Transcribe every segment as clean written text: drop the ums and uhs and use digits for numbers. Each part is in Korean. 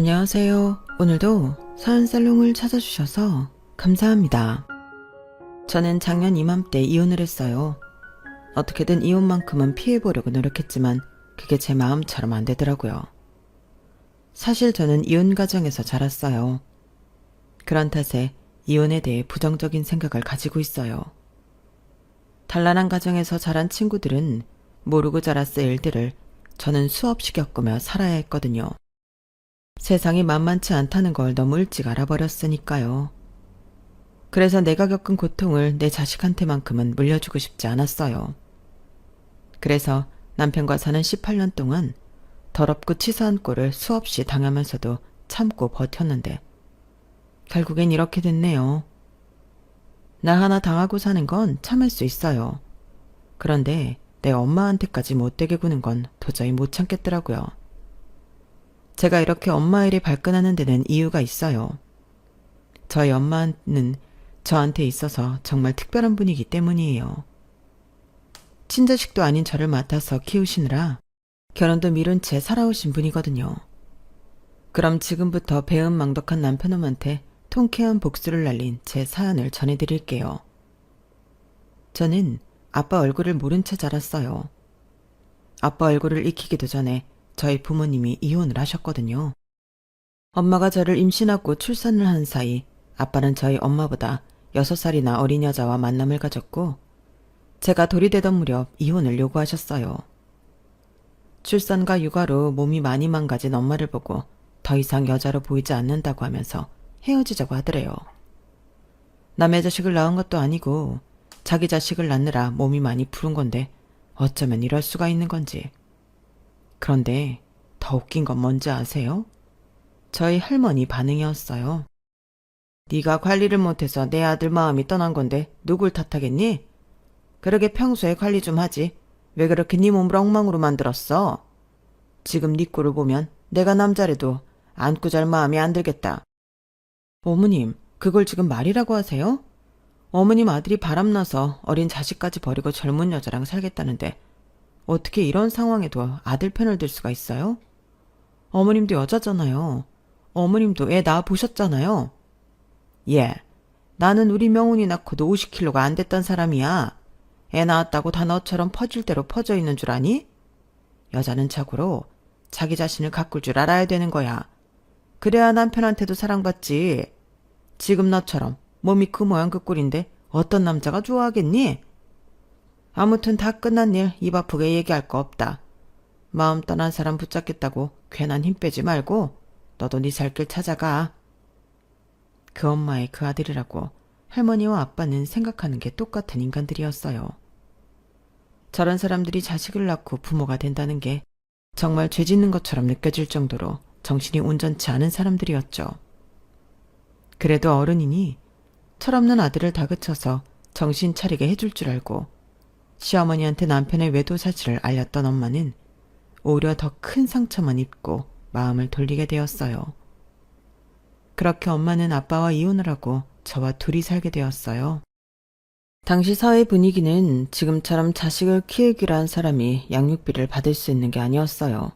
안녕하세요. 오늘도 사연살롱을 찾아주셔서 감사합니다. 저는 작년 이맘때 이혼을 했어요. 어떻게든 이혼만큼은 피해보려고 노력했지만 그게 제 마음처럼 안 되더라고요. 사실 저는 이혼 가정에서 자랐어요. 그런 탓에 이혼에 대해 부정적인 생각을 가지고 있어요. 단란한 가정에서 자란 친구들은 모르고 자랐을 일들을 저는 수없이 겪으며 살아야 했거든요. 세상이 만만치 않다는 걸 너무 일찍 알아버렸으니까요. 그래서 내가 겪은 고통을 내 자식한테만큼은 물려주고 싶지 않았어요. 그래서 남편과 사는 18년 동안 더럽고 치사한 꼴을 수없이 당하면서도 참고 버텼는데 결국엔 이렇게 됐네요. 나 하나 당하고 사는 건 참을 수 있어요. 그런데 내 엄마한테까지 못되게 구는 건 도저히 못 참겠더라고요. 제가 이렇게 엄마 일에 발끈하는 데는 이유가 있어요. 저희 엄마는 저한테 있어서 정말 특별한 분이기 때문이에요. 친자식도 아닌 저를 맡아서 키우시느라 결혼도 미룬 채 살아오신 분이거든요. 그럼 지금부터 배은망덕한 남편놈한테 통쾌한 복수를 날린 제 사연을 전해드릴게요. 저는 아빠 얼굴을 모른 채 자랐어요. 아빠 얼굴을 익히기도 전에 저희 부모님이 이혼을 하셨거든요. 엄마가 저를 임신하고 출산을 한 사이 아빠는 저희 엄마보다 6살이나 어린 여자와 만남을 가졌고 제가 돌이 되던 무렵 이혼을 요구하셨어요. 출산과 육아로 몸이 많이 망가진 엄마를 보고 더 이상 여자로 보이지 않는다고 하면서 헤어지자고 하더래요. 남의 자식을 낳은 것도 아니고 자기 자식을 낳느라 몸이 많이 부른 건데 어쩌면 이럴 수가 있는 건지. 그런데 더 웃긴 건 뭔지 아세요? 저희 할머니 반응이었어요. 네가 관리를 못해서 내 아들 마음이 떠난 건데 누굴 탓하겠니? 그러게 평소에 관리 좀 하지. 왜 그렇게 네 몸을 엉망으로 만들었어? 지금 네 꼴을 보면 내가 남자래도 안고 잘 마음이 안 들겠다. 어머님, 그걸 지금 말이라고 하세요? 어머님 아들이 바람나서 어린 자식까지 버리고 젊은 여자랑 살겠다는데 어떻게 이런 상황에도 아들 편을 들 수가 있어요? 어머님도 여자잖아요. 어머님도 애 낳아 보셨잖아요. 예, 나는 우리 명훈이 낳고도 50kg가 안 됐던 사람이야. 애 낳았다고 다 너처럼 퍼질 대로 퍼져 있는 줄 아니? 여자는 자고로 자기 자신을 가꿀 줄 알아야 되는 거야. 그래야 남편한테도 사랑받지. 지금 너처럼 몸이 그 모양 그 꼴인데 어떤 남자가 좋아하겠니? 아무튼 다 끝난 일 입 아프게 얘기할 거 없다. 마음 떠난 사람 붙잡겠다고 괜한 힘 빼지 말고 너도 네 살 길 찾아가. 그 엄마의 그 아들이라고 할머니와 아빠는 생각하는 게 똑같은 인간들이었어요. 저런 사람들이 자식을 낳고 부모가 된다는 게 정말 죄 짓는 것처럼 느껴질 정도로 정신이 온전치 않은 사람들이었죠. 그래도 어른이니 철없는 아들을 다그쳐서 정신 차리게 해줄 줄 알고 시어머니한테 남편의 외도 사실을 알렸던 엄마는 오히려 더 큰 상처만 입고 마음을 돌리게 되었어요. 그렇게 엄마는 아빠와 이혼을 하고 저와 둘이 살게 되었어요. 당시 사회 분위기는 지금처럼 자식을 키우기로 한 사람이 양육비를 받을 수 있는 게 아니었어요.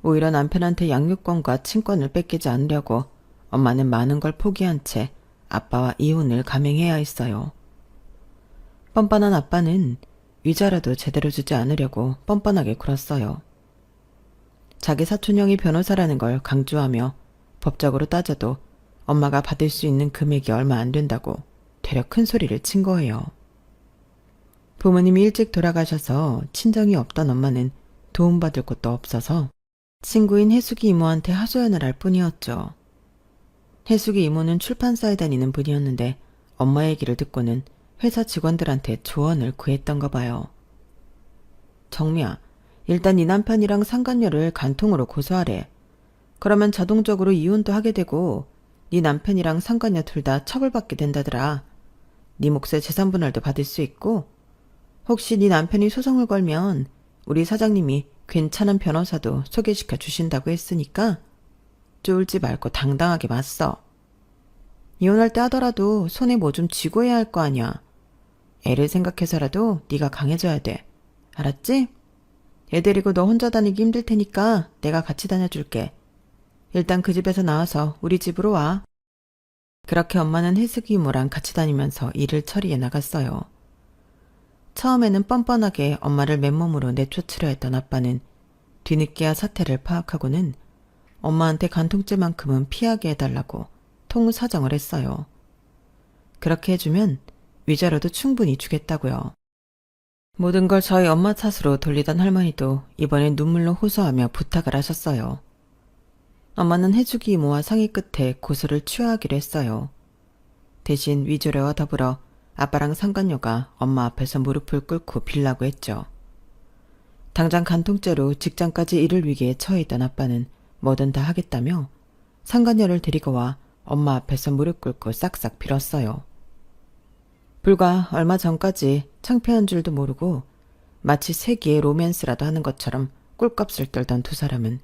오히려 남편한테 양육권과 친권을 뺏기지 않으려고 엄마는 많은 걸 포기한 채 아빠와 이혼을 감행해야 했어요. 뻔뻔한 아빠는 위자라도 제대로 주지 않으려고 뻔뻔하게 굴었어요. 자기 사촌형이 변호사라는 걸 강조하며 법적으로 따져도 엄마가 받을 수 있는 금액이 얼마 안 된다고 되려 큰 소리를 친 거예요. 부모님이 일찍 돌아가셔서 친정이 없던 엄마는 도움받을 곳도 없어서 친구인 혜숙이 이모한테 하소연을 할 뿐이었죠. 혜숙이 이모는 출판사에 다니는 분이었는데 엄마 얘기를 듣고는 회사 직원들한테 조언을 구했던가 봐요. 정미야, 일단 네 남편이랑 상간녀를 간통으로 고소하래. 그러면 자동적으로 이혼도 하게 되고 네 남편이랑 상간녀 둘 다 처벌받게 된다더라. 네 몫의 재산분할도 받을 수 있고 혹시 네 남편이 소송을 걸면 우리 사장님이 괜찮은 변호사도 소개시켜 주신다고 했으니까 쫄지 말고 당당하게 맞서. 이혼할 때 하더라도 손에 뭐 좀 쥐고 해야 할 거 아니야. 애를 생각해서라도 네가 강해져야 돼. 알았지? 애 데리고 너 혼자 다니기 힘들 테니까 내가 같이 다녀줄게. 일단 그 집에서 나와서 우리 집으로 와. 그렇게 엄마는 해숙이 이모랑 같이 다니면서 일을 처리해 나갔어요. 처음에는 뻔뻔하게 엄마를 맨몸으로 내쫓으려 했던 아빠는 뒤늦게야 사태를 파악하고는 엄마한테 간통죄만큼은 피하게 해달라고 통사정을 했어요. 그렇게 해주면 위자료도 충분히 주겠다고요. 모든 걸 저희 엄마 탓으로 돌리던 할머니도 이번엔 눈물로 호소하며 부탁을 하셨어요. 엄마는 해주기 이모와 상의 끝에 고소를 취하하기로 했어요. 대신 위조료와 더불어 아빠랑 상간녀가 엄마 앞에서 무릎을 꿇고 빌라고 했죠. 당장 간통죄로 직장까지 잃을 위기에 처해 있던 아빠는 뭐든 다 하겠다며 상간녀를 데리고 와 엄마 앞에서 무릎 꿇고 싹싹 빌었어요. 불과 얼마 전까지 창피한 줄도 모르고 마치 세기의 로맨스라도 하는 것처럼 꿀값을 떨던 두 사람은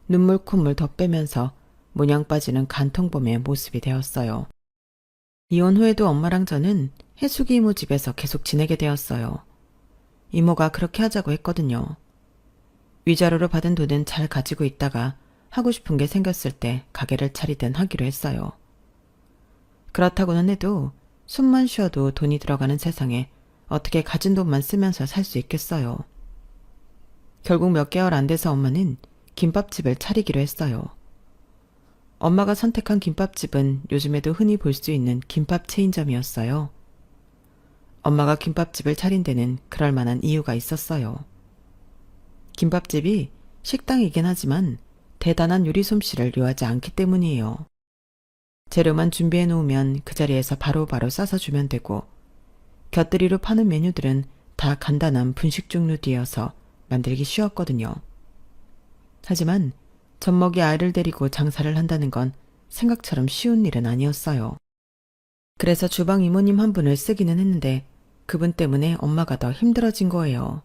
눈물 콧물 더 빼면서 모냥 빠지는 간통범의 모습이 되었어요. 이혼 후에도 엄마랑 저는 해숙이 이모 집에서 계속 지내게 되었어요. 이모가 그렇게 하자고 했거든요. 위자료로 받은 돈은 잘 가지고 있다가 하고 싶은 게 생겼을 때 가게를 차리든 하기로 했어요. 그렇다고는 해도 숨만 쉬어도 돈이 들어가는 세상에 어떻게 가진 돈만 쓰면서 살 수 있겠어요. 결국 몇 개월 안 돼서 엄마는 김밥집을 차리기로 했어요. 엄마가 선택한 김밥집은 요즘에도 흔히 볼 수 있는 김밥 체인점이었어요. 엄마가 김밥집을 차린 데는 그럴 만한 이유가 있었어요. 김밥집이 식당이긴 하지만 대단한 요리 솜씨를 요하지 않기 때문이에요. 재료만 준비해 놓으면 그 자리에서 바로바로 싸서 주면 되고 곁들이로 파는 메뉴들은 다 간단한 분식 종류들이어서 만들기 쉬웠거든요. 하지만 젖먹이 아이를 데리고 장사를 한다는 건 생각처럼 쉬운 일은 아니었어요. 그래서 주방 이모님 한 분을 쓰기는 했는데 그분 때문에 엄마가 더 힘들어진 거예요.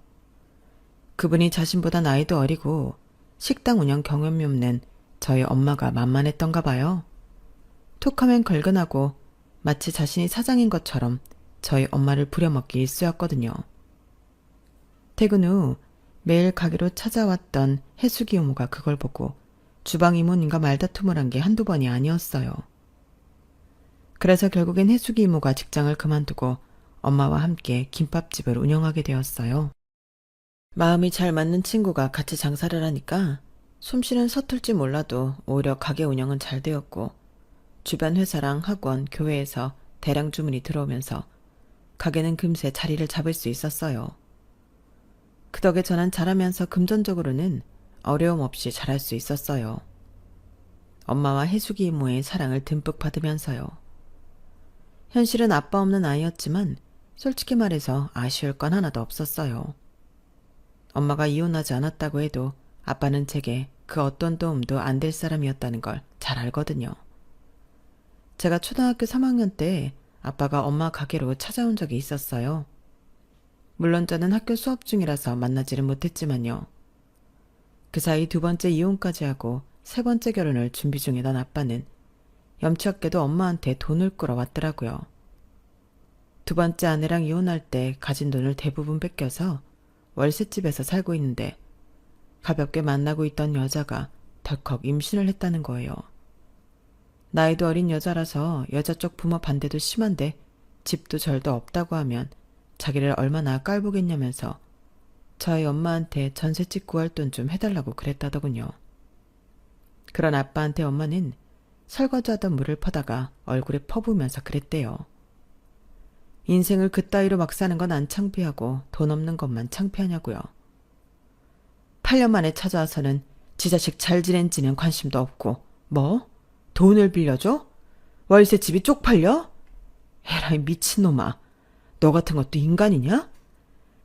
그분이 자신보다 나이도 어리고 식당 운영 경험이 없는 저희 엄마가 만만했던가 봐요. 툭하면 걸근하고 마치 자신이 사장인 것처럼 저희 엄마를 부려먹기 일쑤였거든요. 퇴근 후 매일 가게로 찾아왔던 해숙이 이모가 그걸 보고 주방 이모님과 말다툼을 한 게 한두 번이 아니었어요. 그래서 결국엔 해숙이 이모가 직장을 그만두고 엄마와 함께 김밥집을 운영하게 되었어요. 마음이 잘 맞는 친구가 같이 장사를 하니까 솜씨는 서툴지 몰라도 오히려 가게 운영은 잘 되었고 주변 회사랑 학원, 교회에서 대량 주문이 들어오면서 가게는 금세 자리를 잡을 수 있었어요. 그 덕에 저는 잘하면서 금전적으로는 어려움 없이 잘할 수 있었어요. 엄마와 해숙이 이모의 사랑을 듬뿍 받으면서요. 현실은 아빠 없는 아이였지만 솔직히 말해서 아쉬울 건 하나도 없었어요. 엄마가 이혼하지 않았다고 해도 아빠는 제게 그 어떤 도움도 안 될 사람이었다는 걸 잘 알거든요. 제가 초등학교 3학년 때 아빠가 엄마 가게로 찾아온 적이 있었어요. 물론 저는 학교 수업 중이라서 만나지는 못했지만요. 그 사이 두 번째 이혼까지 하고 세 번째 결혼을 준비 중이던 아빠는 염치 없게도 엄마한테 돈을 끌어왔더라고요. 두 번째 아내랑 이혼할 때 가진 돈을 대부분 뺏겨서 월세집에서 살고 있는데 가볍게 만나고 있던 여자가 덜컥 임신을 했다는 거예요. 나이도 어린 여자라서 여자 쪽 부모 반대도 심한데 집도 절도 없다고 하면 자기를 얼마나 깔보겠냐면서 저희 엄마한테 전셋집 구할 돈 좀 해달라고 그랬다더군요. 그런 아빠한테 엄마는 설거지하던 물을 퍼다가 얼굴에 퍼부으면서 그랬대요. 인생을 그따위로 막 사는 건 안 창피하고 돈 없는 것만 창피하냐고요. 8년 만에 찾아와서는 지 자식 잘 지낸지는 관심도 없고 뭐? 돈을 빌려줘? 월세집이 쪽팔려? 에라이 미친놈아. 너 같은 것도 인간이냐?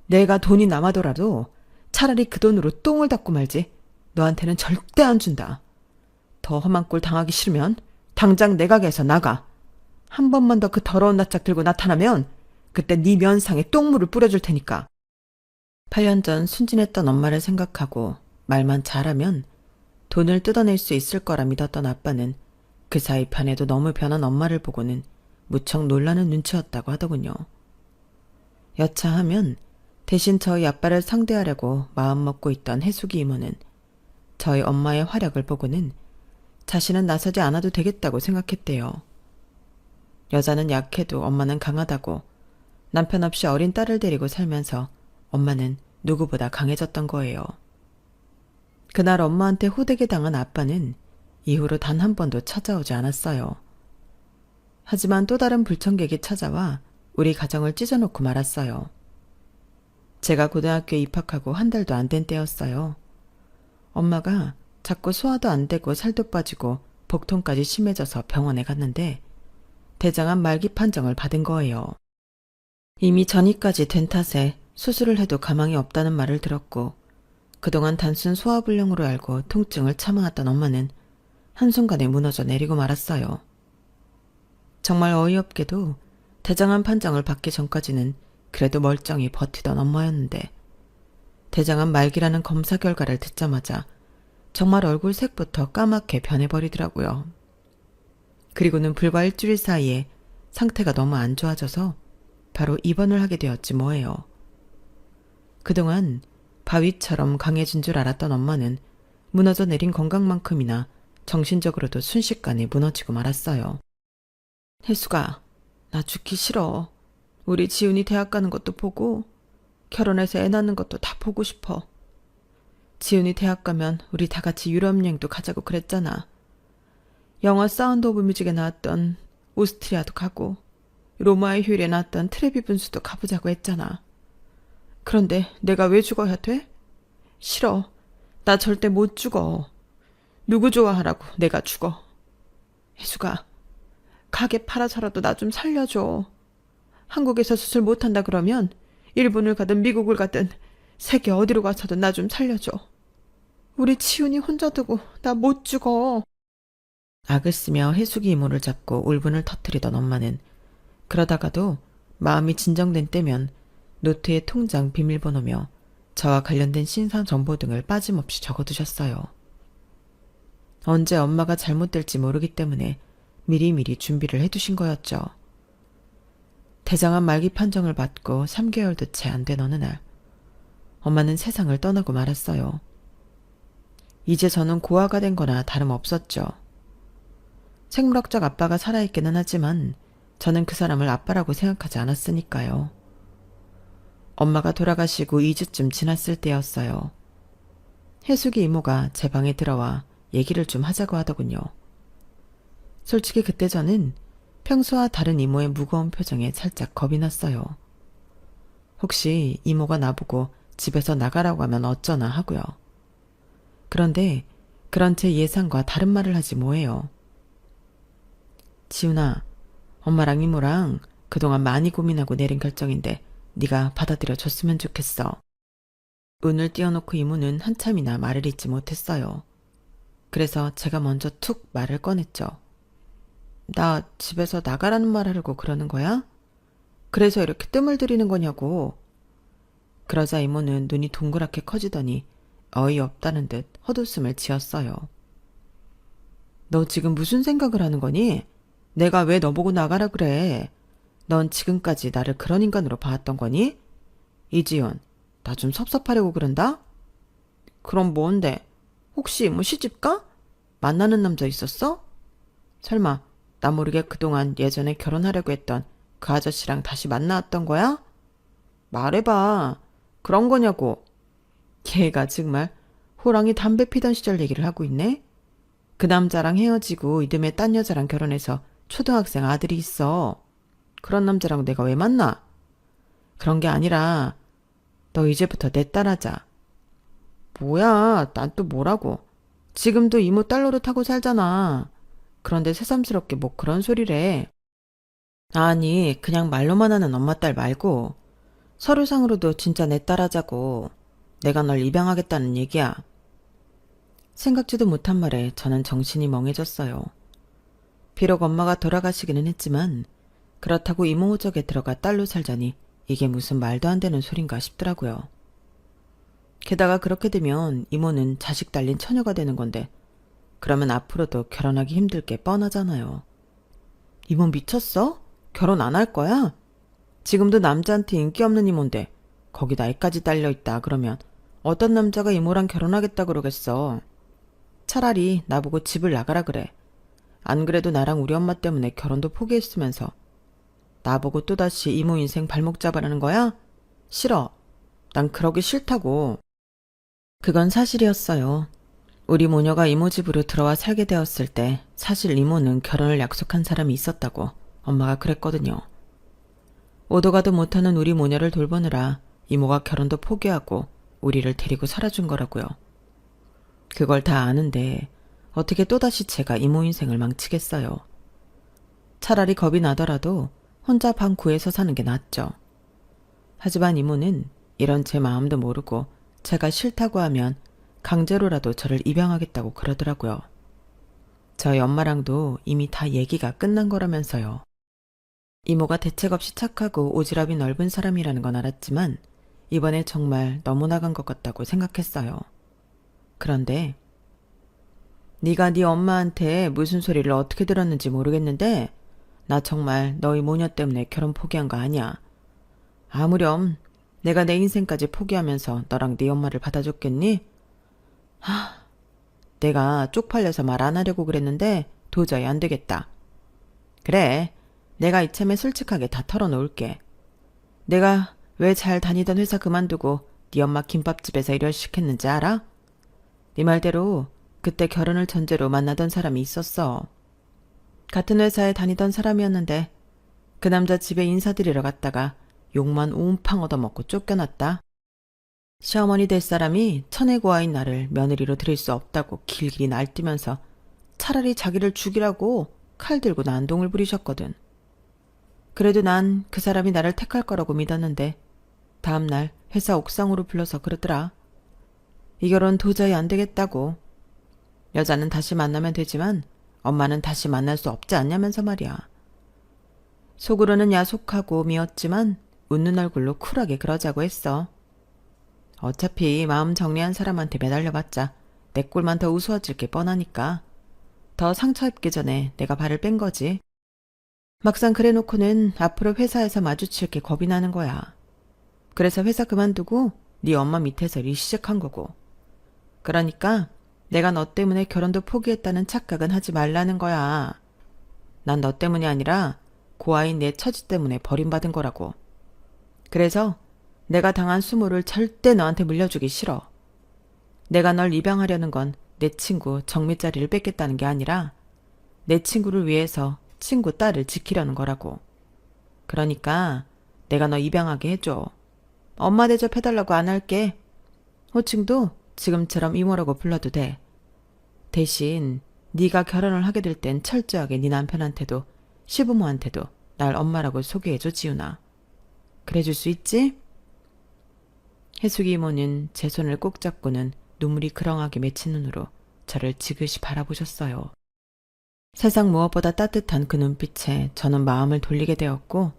내가 돈이 남아더라도 차라리 그 돈으로 똥을 닦고 말지. 너한테는 절대 안 준다. 더 험한 꼴 당하기 싫으면 당장 내 가게에서 나가. 한 번만 더 그 더러운 낯짝 들고 나타나면 그때 네 면상에 똥물을 뿌려줄 테니까. 8년 전 순진했던 엄마를 생각하고 말만 잘하면 돈을 뜯어낼 수 있을 거라 믿었던 아빠는 그 사이 변해도 너무 변한 엄마를 보고는 무척 놀라는 눈치였다고 하더군요. 여차하면 대신 저희 아빠를 상대하려고 마음먹고 있던 해숙이 이모는 저희 엄마의 활약을 보고는 자신은 나서지 않아도 되겠다고 생각했대요. 여자는 약해도 엄마는 강하다고, 남편 없이 어린 딸을 데리고 살면서 엄마는 누구보다 강해졌던 거예요. 그날 엄마한테 호되게 당한 아빠는 이후로 단 한 번도 찾아오지 않았어요. 하지만 또 다른 불청객이 찾아와 우리 가정을 찢어놓고 말았어요. 제가 고등학교에 입학하고 한 달도 안 된 때였어요. 엄마가 자꾸 소화도 안 되고 살도 빠지고 복통까지 심해져서 병원에 갔는데 대장암 말기 판정을 받은 거예요. 이미 전이까지 된 탓에 수술을 해도 가망이 없다는 말을 들었고 그동안 단순 소화불량으로 알고 통증을 참아왔던 엄마는 한순간에 무너져 내리고 말았어요. 정말 어이없게도 대장암 판정을 받기 전까지는 그래도 멀쩡히 버티던 엄마였는데 대장암 말기라는 검사 결과를 듣자마자 정말 얼굴 색부터 까맣게 변해버리더라고요. 그리고는 불과 일주일 사이에 상태가 너무 안 좋아져서 바로 입원을 하게 되었지 뭐예요. 그동안 바위처럼 강해진 줄 알았던 엄마는 무너져 내린 건강만큼이나 정신적으로도 순식간에 무너지고 말았어요. 혜수가, 나 죽기 싫어. 우리 지훈이 대학 가는 것도 보고 결혼해서 애 낳는 것도 다 보고 싶어. 지훈이 대학 가면 우리 다 같이 유럽 여행도 가자고 그랬잖아. 영화 사운드 오브 뮤직에 나왔던 오스트리아도 가고 로마의 휴일에 나왔던 트레비 분수도 가보자고 했잖아. 그런데 내가 왜 죽어야 돼? 싫어. 나 절대 못 죽어. 누구 좋아하라고 내가 죽어. 혜수가, 가게 팔아서라도 나 좀 살려줘. 한국에서 수술 못한다 그러면 일본을 가든 미국을 가든 세계 어디로 가서든 나 좀 살려줘. 우리 치훈이 혼자 두고 나 못 죽어. 악을 쓰며 혜숙이 이모를 잡고 울분을 터뜨리던 엄마는 그러다가도 마음이 진정된 때면 노트에 통장 비밀번호며 저와 관련된 신상 정보 등을 빠짐없이 적어두셨어요. 언제 엄마가 잘못될지 모르기 때문에 미리미리 준비를 해두신 거였죠. 대장암 말기 판정을 받고 3개월도 채 안 된 어느 날 엄마는 세상을 떠나고 말았어요. 이제 저는 고아가 된 거나 다름없었죠. 생물학적 아빠가 살아있기는 하지만 저는 그 사람을 아빠라고 생각하지 않았으니까요. 엄마가 돌아가시고 2주쯤 지났을 때였어요. 혜숙이 이모가 제 방에 들어와 얘기를 좀 하자고 하더군요. 솔직히 그때 저는 평소와 다른 이모의 무거운 표정에 살짝 겁이 났어요. 혹시 이모가 나보고 집에서 나가라고 하면 어쩌나 하고요. 그런데 그런 제 예상과 다른 말을 하지 뭐예요. 지훈아, 엄마랑 이모랑 그동안 많이 고민하고 내린 결정인데 네가 받아들여 줬으면 좋겠어. 운을 띄워놓고 이모는 한참이나 말을 잇지 못했어요. 그래서 제가 먼저 툭 말을 꺼냈죠. 나 집에서 나가라는 말 하려고 그러는 거야? 그래서 이렇게 뜸을 들이는 거냐고. 그러자 이모는 눈이 동그랗게 커지더니 어이없다는 듯 헛웃음을 지었어요. 너 지금 무슨 생각을 하는 거니? 내가 왜 너보고 나가라 그래? 넌 지금까지 나를 그런 인간으로 봐왔던 거니? 이지훈, 나 좀 섭섭하려고 그런다? 그럼 뭔데? 혹시 뭐 시집가? 만나는 남자 있었어? 설마 나 모르게 그동안 예전에 결혼하려고 했던 그 아저씨랑 다시 만나왔던 거야? 말해봐. 그런 거냐고. 걔가 정말 호랑이 담배 피던 시절 얘기를 하고 있네? 그 남자랑 헤어지고 이듬해 딴 여자랑 결혼해서 초등학생 아들이 있어. 그런 남자랑 내가 왜 만나? 그런 게 아니라 너 이제부터 내 딸하자. 뭐야, 난 또 뭐라고. 지금도 이모 딸 노릇하고 살잖아. 그런데 새삼스럽게 뭐 그런 소리래. 아니, 그냥 말로만 하는 엄마 딸 말고 서류상으로도 진짜 내 딸하자고. 내가 널 입양하겠다는 얘기야. 생각지도 못한 말에 저는 정신이 멍해졌어요. 비록 엄마가 돌아가시기는 했지만 그렇다고 이모 호적에 들어가 딸로 살자니 이게 무슨 말도 안 되는 소린가 싶더라고요. 게다가 그렇게 되면 이모는 자식 달린 처녀가 되는 건데 그러면 앞으로도 결혼하기 힘들 게 뻔하잖아요. 이모 미쳤어? 결혼 안 할 거야? 지금도 남자한테 인기 없는 이모인데 거기다 애까지 딸려있다 그러면 어떤 남자가 이모랑 결혼하겠다 그러겠어. 차라리 나보고 집을 나가라 그래. 안 그래도 나랑 우리 엄마 때문에 결혼도 포기했으면서 나보고 또다시 이모 인생 발목 잡으라는 거야? 싫어. 난 그러기 싫다고. 그건 사실이었어요. 우리 모녀가 이모 집으로 들어와 살게 되었을 때 사실 이모는 결혼을 약속한 사람이 있었다고 엄마가 그랬거든요. 오도 가도 못하는 우리 모녀를 돌보느라 이모가 결혼도 포기하고 우리를 데리고 살아준 거라고요. 그걸 다 아는데 어떻게 또다시 제가 이모 인생을 망치겠어요. 차라리 겁이 나더라도 혼자 방 구해서 사는 게 낫죠. 하지만 이모는 이런 제 마음도 모르고 제가 싫다고 하면 강제로라도 저를 입양하겠다고 그러더라고요. 저희 엄마랑도 이미 다 얘기가 끝난 거라면서요. 이모가 대책 없이 착하고 오지랖이 넓은 사람이라는 건 알았지만 이번에 정말 너무 나간 것 같다고 생각했어요. 그런데 네가 네 엄마한테 무슨 소리를 어떻게 들었는지 모르겠는데 나 정말 너희 모녀 때문에 결혼 포기한 거 아니야. 아무렴 내가 내 인생까지 포기하면서 너랑 네 엄마를 받아줬겠니? 내가 쪽팔려서 말 안 하려고 그랬는데 도저히 안 되겠다. 그래, 내가 이참에 솔직하게 다 털어놓을게. 내가 왜 잘 다니던 회사 그만두고 네 엄마 김밥집에서 일을 시켰는지 알아? 네 말대로 그때 결혼을 전제로 만나던 사람이 있었어. 같은 회사에 다니던 사람이었는데 그 남자 집에 인사드리러 갔다가 욕만 옴팡 얻어먹고 쫓겨났다. 시어머니 될 사람이 천혜고아인 나를 며느리로 들일 수 없다고 길길이 날뛰면서 차라리 자기를 죽이라고 칼 들고 난동을 부리셨거든. 그래도 난 그 사람이 나를 택할 거라고 믿었는데 다음날 회사 옥상으로 불러서 그러더라. 이 결혼 도저히 안 되겠다고. 여자는 다시 만나면 되지만 엄마는 다시 만날 수 없지 않냐면서 말이야. 속으로는 야속하고 미웠지만 웃는 얼굴로 쿨하게 그러자고 했어. 어차피 마음 정리한 사람한테 매달려봤자 내 꼴만 더 우스워질 게 뻔하니까 더 상처 입기 전에 내가 발을 뺀 거지. 막상 그래놓고는 앞으로 회사에서 마주칠 게 겁이 나는 거야. 그래서 회사 그만두고 네 엄마 밑에서 일 시작한 거고. 그러니까 내가 너 때문에 결혼도 포기했다는 착각은 하지 말라는 거야. 난 너 때문이 아니라 고아인 내 처지 때문에 버림받은 거라고. 그래서 내가 당한 수모를 절대 너한테 물려주기 싫어. 내가 널 입양하려는 건 내 친구 정미자리를 뺏겠다는 게 아니라 내 친구를 위해서 친구 딸을 지키려는 거라고. 그러니까 내가 너 입양하게 해줘. 엄마 대접해달라고 안 할게. 호칭도 지금처럼 이모라고 불러도 돼. 대신 네가 결혼을 하게 될 땐 철저하게 네 남편한테도 시부모한테도 날 엄마라고 소개해줘, 지훈아. 그래줄 수 있지? 혜숙이 이모는 제 손을 꼭 잡고는 눈물이 그렁하게 맺힌 눈으로 저를 지그시 바라보셨어요. 세상 무엇보다 따뜻한 그 눈빛에 저는 마음을 돌리게 되었고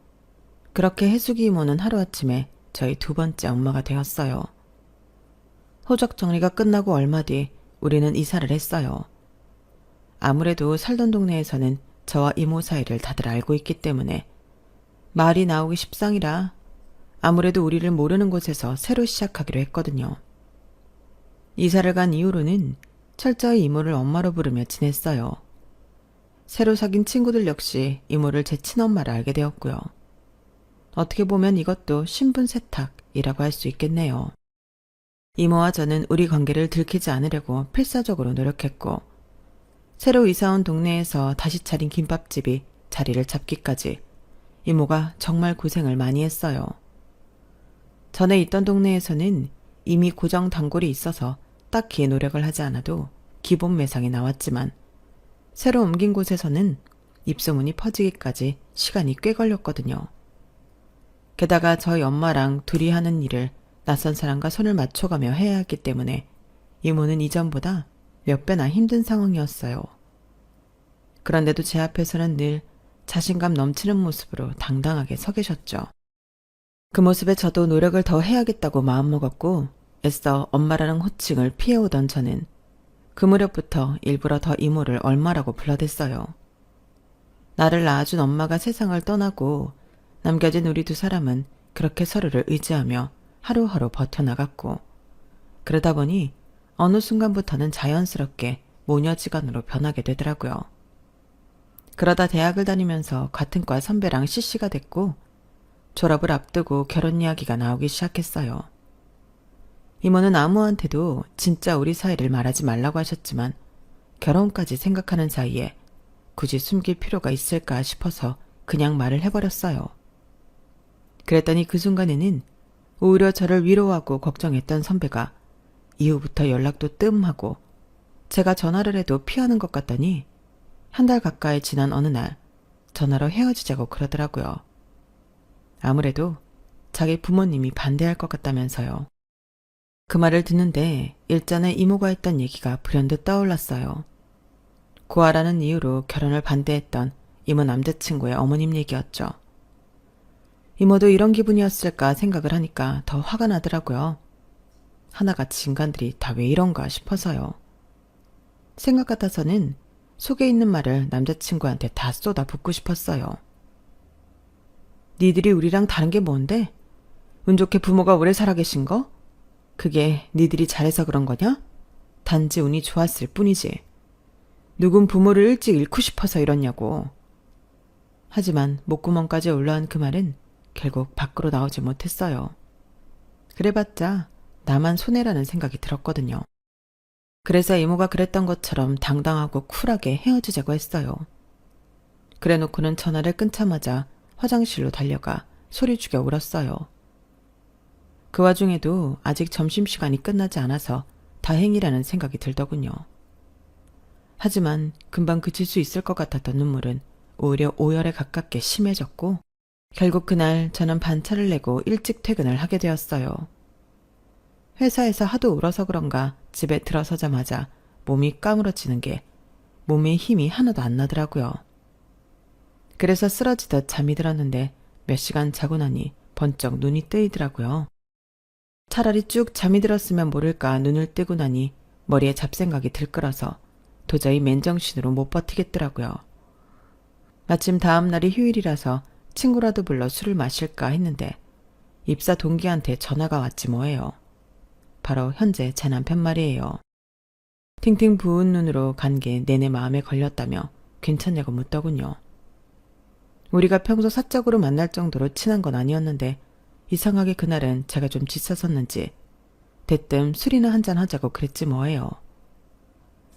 그렇게 혜숙이 이모는 하루아침에 저희 두 번째 엄마가 되었어요. 호적 정리가 끝나고 얼마 뒤 우리는 이사를 했어요. 아무래도 살던 동네에서는 저와 이모 사이를 다들 알고 있기 때문에 말이 나오기 십상이라 아무래도 우리를 모르는 곳에서 새로 시작하기로 했거든요. 이사를 간 이후로는 철저히 이모를 엄마로 부르며 지냈어요. 새로 사귄 친구들 역시 이모를 제 친엄마를 알게 되었고요. 어떻게 보면 이것도 신분 세탁이라고 할 수 있겠네요. 이모와 저는 우리 관계를 들키지 않으려고 필사적으로 노력했고 새로 이사온 동네에서 다시 차린 김밥집이 자리를 잡기까지 이모가 정말 고생을 많이 했어요. 전에 있던 동네에서는 이미 고정 단골이 있어서 딱히 노력을 하지 않아도 기본 매상이 나왔지만 새로 옮긴 곳에서는 입소문이 퍼지기까지 시간이 꽤 걸렸거든요. 게다가 저희 엄마랑 둘이 하는 일을 낯선 사람과 손을 맞춰가며 해야 했기 때문에 이모는 이전보다 몇 배나 힘든 상황이었어요. 그런데도 제 앞에서는 늘 자신감 넘치는 모습으로 당당하게 서 계셨죠. 그 모습에 저도 노력을 더 해야겠다고 마음먹었고 애써 엄마라는 호칭을 피해오던 저는 그 무렵부터 일부러 더 이모를 얼마라고 불러댔어요. 나를 낳아준 엄마가 세상을 떠나고 남겨진 우리 두 사람은 그렇게 서로를 의지하며 하루하루 버텨나갔고 그러다 보니 어느 순간부터는 자연스럽게 모녀지간으로 변하게 되더라고요. 그러다 대학을 다니면서 같은 과 선배랑 CC가 됐고 졸업을 앞두고 결혼 이야기가 나오기 시작했어요. 이모는 아무한테도 진짜 우리 사이를 말하지 말라고 하셨지만 결혼까지 생각하는 사이에 굳이 숨길 필요가 있을까 싶어서 그냥 말을 해버렸어요. 그랬더니 그 순간에는 오히려 저를 위로하고 걱정했던 선배가 이후부터 연락도 뜸하고 제가 전화를 해도 피하는 것 같더니 한 달 가까이 지난 어느 날 전화로 헤어지자고 그러더라고요. 아무래도 자기 부모님이 반대할 것 같다면서요. 그 말을 듣는데 일전에 이모가 했던 얘기가 불현듯 떠올랐어요. 고아라는 이유로 결혼을 반대했던 이모 남자친구의 어머님 얘기였죠. 이모도 이런 기분이었을까 생각을 하니까 더 화가 나더라고요. 하나같이 인간들이 다 왜 이런가 싶어서요. 생각 같아서는 속에 있는 말을 남자친구한테 다 쏟아붓고 싶었어요. 니들이 우리랑 다른 게 뭔데? 운 좋게 부모가 오래 살아계신 거? 그게 니들이 잘해서 그런 거냐? 단지 운이 좋았을 뿐이지. 누군 부모를 일찍 잃고 싶어서 이러냐고. 하지만 목구멍까지 올라온 그 말은 결국 밖으로 나오지 못했어요. 그래봤자 나만 손해라는 생각이 들었거든요. 그래서 이모가 그랬던 것처럼 당당하고 쿨하게 헤어지자고 했어요. 그래놓고는 전화를 끊자마자 화장실로 달려가 소리 죽여 울었어요. 그 와중에도 아직 점심시간이 끝나지 않아서 다행이라는 생각이 들더군요. 하지만 금방 그칠 수 있을 것 같았던 눈물은 오히려 오열에 가깝게 심해졌고 결국 그날 저는 반차를 내고 일찍 퇴근을 하게 되었어요. 회사에서 하도 울어서 그런가 집에 들어서자마자 몸이 까무러지는 게 몸에 힘이 하나도 안 나더라고요. 그래서 쓰러지듯 잠이 들었는데 몇 시간 자고 나니 번쩍 눈이 뜨이더라고요. 차라리 쭉 잠이 들었으면 모를까 눈을 뜨고 나니 머리에 잡생각이 들끓어서 도저히 맨정신으로 못 버티겠더라고요. 마침 다음 날이 휴일이라서 친구라도 불러 술을 마실까 했는데 입사 동기한테 전화가 왔지 뭐예요. 바로 현재 제 남편 말이에요. 팅팅 부은 눈으로 간 게 내내 마음에 걸렸다며 괜찮냐고 묻더군요. 우리가 평소 사적으로 만날 정도로 친한 건 아니었는데 이상하게 그날은 제가 좀 지쳤었는지 대뜸 술이나 한잔 하자고 그랬지 뭐예요.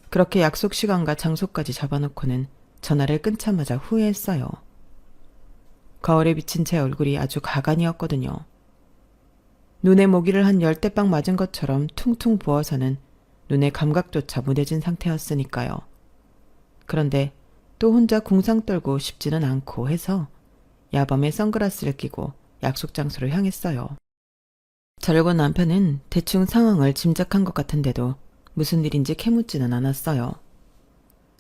그렇게 약속 시간과 장소까지 잡아놓고는 전화를 끊자마자 후회했어요. 거울에 비친 제 얼굴이 아주 가관이었거든요. 눈에 모기를 한 열대빵 맞은 것처럼 퉁퉁 부어서는 눈의 감각조차 무뎌진 상태였으니까요. 그런데 또 혼자 궁상 떨고 싶지는 않고 해서 야밤에 선글라스를 끼고 약속 장소로 향했어요. 저려고 남편은 대충 상황을 짐작한 것 같은데도 무슨 일인지 캐묻지는 않았어요.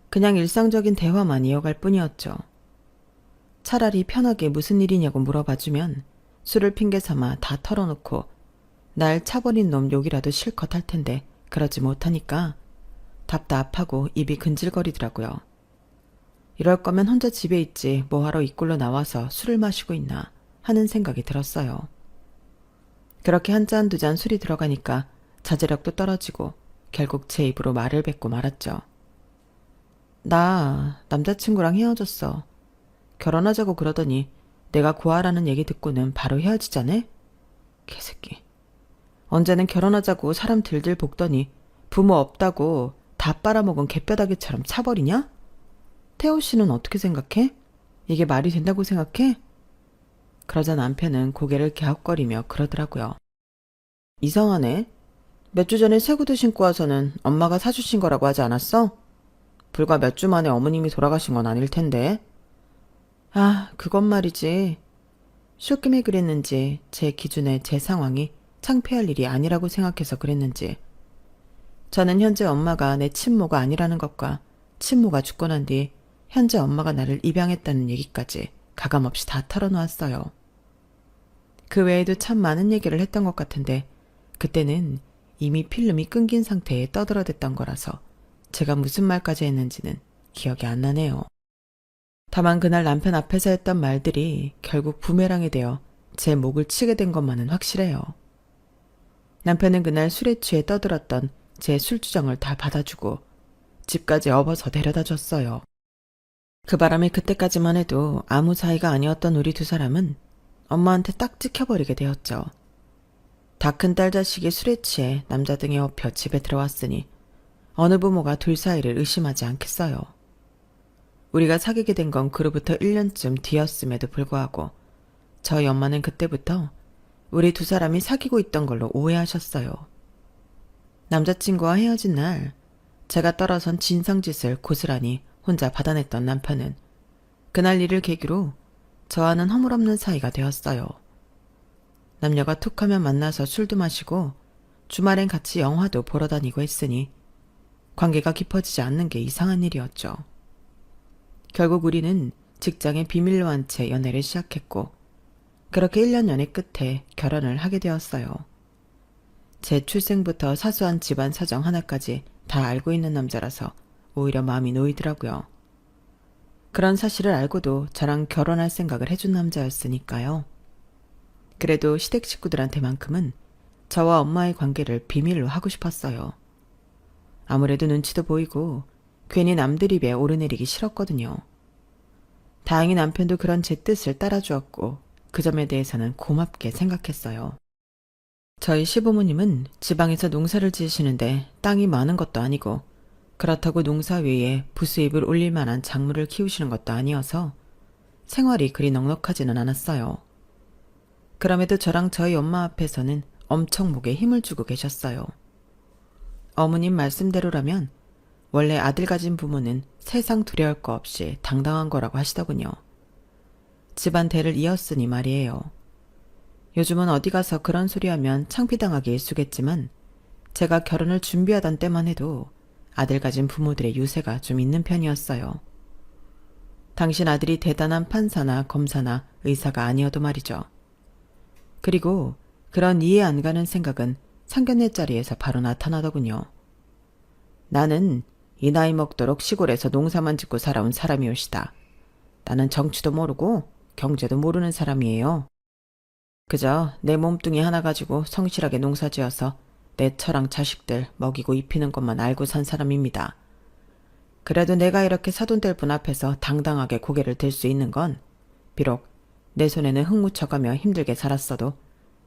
그냥 일상적인 대화만 이어갈 뿐이었죠. 차라리 편하게 무슨 일이냐고 물어봐주면 술을 핑계 삼아 다 털어놓고 날 차버린 놈 욕이라도 실컷 할 텐데 그러지 못하니까 답답하고 입이 근질거리더라고요. 이럴 거면 혼자 집에 있지 뭐하러 이꼴로 나와서 술을 마시고 있나 하는 생각이 들었어요. 그렇게 한 잔 두 잔 술이 들어가니까 자제력도 떨어지고 결국 제 입으로 말을 뱉고 말았죠. 나 남자친구랑 헤어졌어. 결혼하자고 그러더니 내가 고아라는 얘기 듣고는 바로 헤어지자네? 개새끼. 언제는 결혼하자고 사람 들들 볶더니 부모 없다고 다 빨아먹은 개뼈다귀처럼 차버리냐? 태호 씨는 어떻게 생각해? 이게 말이 된다고 생각해? 그러자 남편은 고개를 갸웃거리며 그러더라고요. 이상하네. 몇 주 전에 새 구두 신고 와서는 엄마가 사주신 거라고 하지 않았어? 불과 몇 주 만에 어머님이 돌아가신 건 아닐 텐데. 아, 그건 말이지. 쇼김에 그랬는지 제 기준에 제 상황이 창피할 일이 아니라고 생각해서 그랬는지 저는 현재 엄마가 내 친모가 아니라는 것과 친모가 죽고 난 뒤 현재 엄마가 나를 입양했다는 얘기까지 가감없이 다 털어놓았어요. 그 외에도 참 많은 얘기를 했던 것 같은데 그때는 이미 필름이 끊긴 상태에 떠들어댔던 거라서 제가 무슨 말까지 했는지는 기억이 안 나네요. 다만 그날 남편 앞에서 했던 말들이 결국 부메랑이 되어 제 목을 치게 된 것만은 확실해요. 남편은 그날 술에 취해 떠들었던 제 술주정을 다 받아주고 집까지 업어서 데려다 줬어요. 그 바람에 그때까지만 해도 아무 사이가 아니었던 우리 두 사람은 엄마한테 딱 찍혀버리게 되었죠. 다 큰 딸 자식이 술에 취해 남자 등에 업혀 집에 들어왔으니 어느 부모가 둘 사이를 의심하지 않겠어요. 우리가 사귀게 된 건 그로부터 1년쯤 뒤였음에도 불구하고 저희 엄마는 그때부터 우리 두 사람이 사귀고 있던 걸로 오해하셨어요. 남자친구와 헤어진 날 제가 떨어선 진상짓을 고스란히 혼자 받아냈던 남편은 그날 일을 계기로 저와는 허물없는 사이가 되었어요. 남녀가 툭하면 만나서 술도 마시고 주말엔 같이 영화도 보러 다니고 했으니 관계가 깊어지지 않는 게 이상한 일이었죠. 결국 우리는 직장에 비밀로 한 채 연애를 시작했고 그렇게 1년 연애 끝에 결혼을 하게 되었어요. 제 출생부터 사소한 집안 사정 하나까지 다 알고 있는 남자라서 오히려 마음이 놓이더라고요. 그런 사실을 알고도 저랑 결혼할 생각을 해준 남자였으니까요. 그래도 시댁 식구들한테만큼은 저와 엄마의 관계를 비밀로 하고 싶었어요. 아무래도 눈치도 보이고 괜히 남들 입에 오르내리기 싫었거든요. 다행히 남편도 그런 제 뜻을 따라주었고 그 점에 대해서는 고맙게 생각했어요. 저희 시부모님은 지방에서 농사를 지으시는데 땅이 많은 것도 아니고 그렇다고 농사 위에 부수입을 올릴 만한 작물을 키우시는 것도 아니어서 생활이 그리 넉넉하지는 않았어요. 그럼에도 저랑 저희 엄마 앞에서는 엄청 목에 힘을 주고 계셨어요. 어머님 말씀대로라면 원래 아들 가진 부모는 세상 두려울 거 없이 당당한 거라고 하시더군요. 집안 대를 이었으니 말이에요. 요즘은 어디 가서 그런 소리 하면 창피당하기 일쑤겠지만 제가 결혼을 준비하던 때만 해도 아들 가진 부모들의 유세가 좀 있는 편이었어요. 당신 아들이 대단한 판사나 검사나 의사가 아니어도 말이죠. 그리고 그런 이해 안 가는 생각은 상견례 자리에서 바로 나타나더군요. 나는 이 나이 먹도록 시골에서 농사만 짓고 살아온 사람이옵시다. 나는 정치도 모르고 경제도 모르는 사람이에요. 그저 내 몸뚱이 하나 가지고 성실하게 농사지어서 내 처랑 자식들 먹이고 입히는 것만 알고 산 사람입니다. 그래도 내가 이렇게 사돈들 분 앞에서 당당하게 고개를 들 수 있는 건 비록 내 손에는 흙 묻혀가며 힘들게 살았어도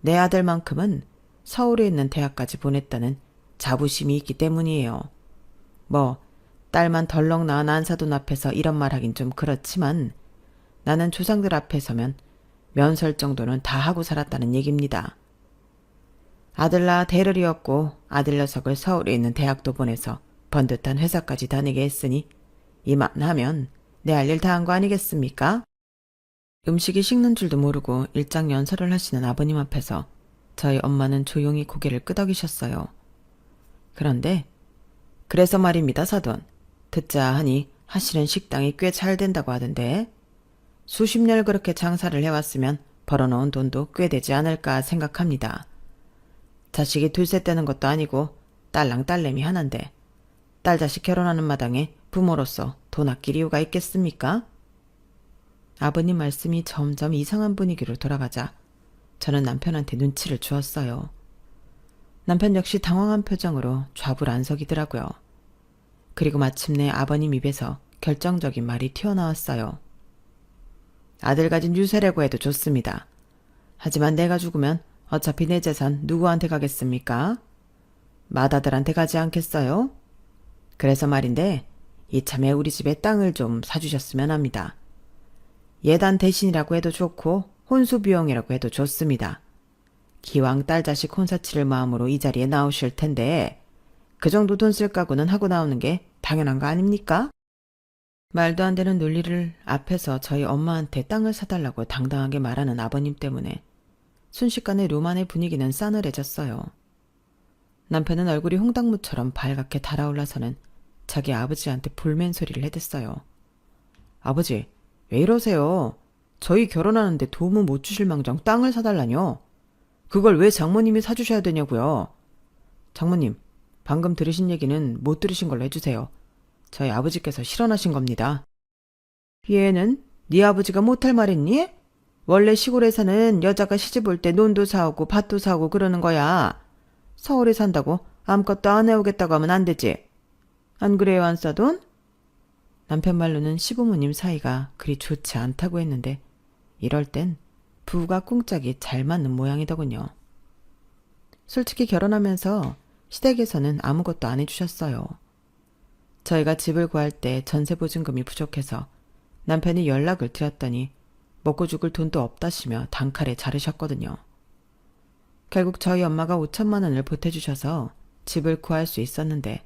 내 아들만큼은 서울에 있는 대학까지 보냈다는 자부심이 있기 때문이에요. 뭐 딸만 덜렁 낳은 안사돈 앞에서 이런 말 하긴 좀 그렇지만 나는 조상들 앞에 서면 면설 정도는 다 하고 살았다는 얘기입니다. 아들 낳아 대를 이었고 아들 녀석을 서울에 있는 대학도 보내서 번듯한 회사까지 다니게 했으니 이만하면 내 할 일 다 한 거 아니겠습니까? 음식이 식는 줄도 모르고 일장연설을 하시는 아버님 앞에서 저희 엄마는 조용히 고개를 끄덕이셨어요. 그런데 그래서 말입니다, 사돈. 듣자 하니 하시는 식당이 꽤 잘 된다고 하던데 수십 년 그렇게 장사를 해왔으면 벌어놓은 돈도 꽤 되지 않을까 생각합니다. 자식이 둘셋 되는 것도 아니고 딸랑 딸내미 하나인데 딸 자식 결혼하는 마당에 부모로서 돈 아낄 이유가 있겠습니까? 아버님 말씀이 점점 이상한 분위기로 돌아가자 저는 남편한테 눈치를 주었어요. 남편 역시 당황한 표정으로 좌불안석이더라고요. 그리고 마침내 아버님 입에서 결정적인 말이 튀어나왔어요. 아들 가진 유세라고 해도 좋습니다. 하지만 내가 죽으면 어차피 내 재산 누구한테 가겠습니까? 맏아들한테 가지 않겠어요? 그래서 말인데 이참에 우리 집에 땅을 좀 사주셨으면 합니다. 예단 대신이라고 해도 좋고 혼수 비용이라고 해도 좋습니다. 기왕 딸 자식 혼사 치를 마음으로 이 자리에 나오실 텐데 그 정도 돈 쓸 각오는 하고 나오는 게 당연한 거 아닙니까? 말도 안 되는 논리를 앞에서 저희 엄마한테 땅을 사달라고 당당하게 말하는 아버님 때문에 순식간에 루만의 분위기는 싸늘해졌어요. 남편은 얼굴이 홍당무처럼 발갛게 달아올라서는 자기 아버지한테 불맨 소리를 해댔어요. 아버지, 왜 이러세요? 저희 결혼하는데 도움은 못 주실 망정 땅을 사달라뇨? 그걸 왜 장모님이 사주셔야 되냐고요? 장모님, 방금 들으신 얘기는 못 들으신 걸로 해주세요. 저희 아버지께서 실언하신 겁니다. 얘는 네 아버지가 못할 말했니? 원래 시골에 사는 여자가 시집 올 때 논도 사오고 밭도 사오고 그러는 거야. 서울에 산다고 아무것도 안 해오겠다고 하면 안 되지. 안 그래요, 안사돈? 남편 말로는 시부모님 사이가 그리 좋지 않다고 했는데 이럴 땐 부부가 꿍짝이 잘 맞는 모양이더군요. 솔직히 결혼하면서 시댁에서는 아무것도 안 해주셨어요. 저희가 집을 구할 때 전세보증금이 부족해서 남편이 연락을 드렸더니 먹고 죽을 돈도 없다시며 단칼에 자르셨거든요. 결국 저희 엄마가 5천만 원을 보태주셔서 집을 구할 수 있었는데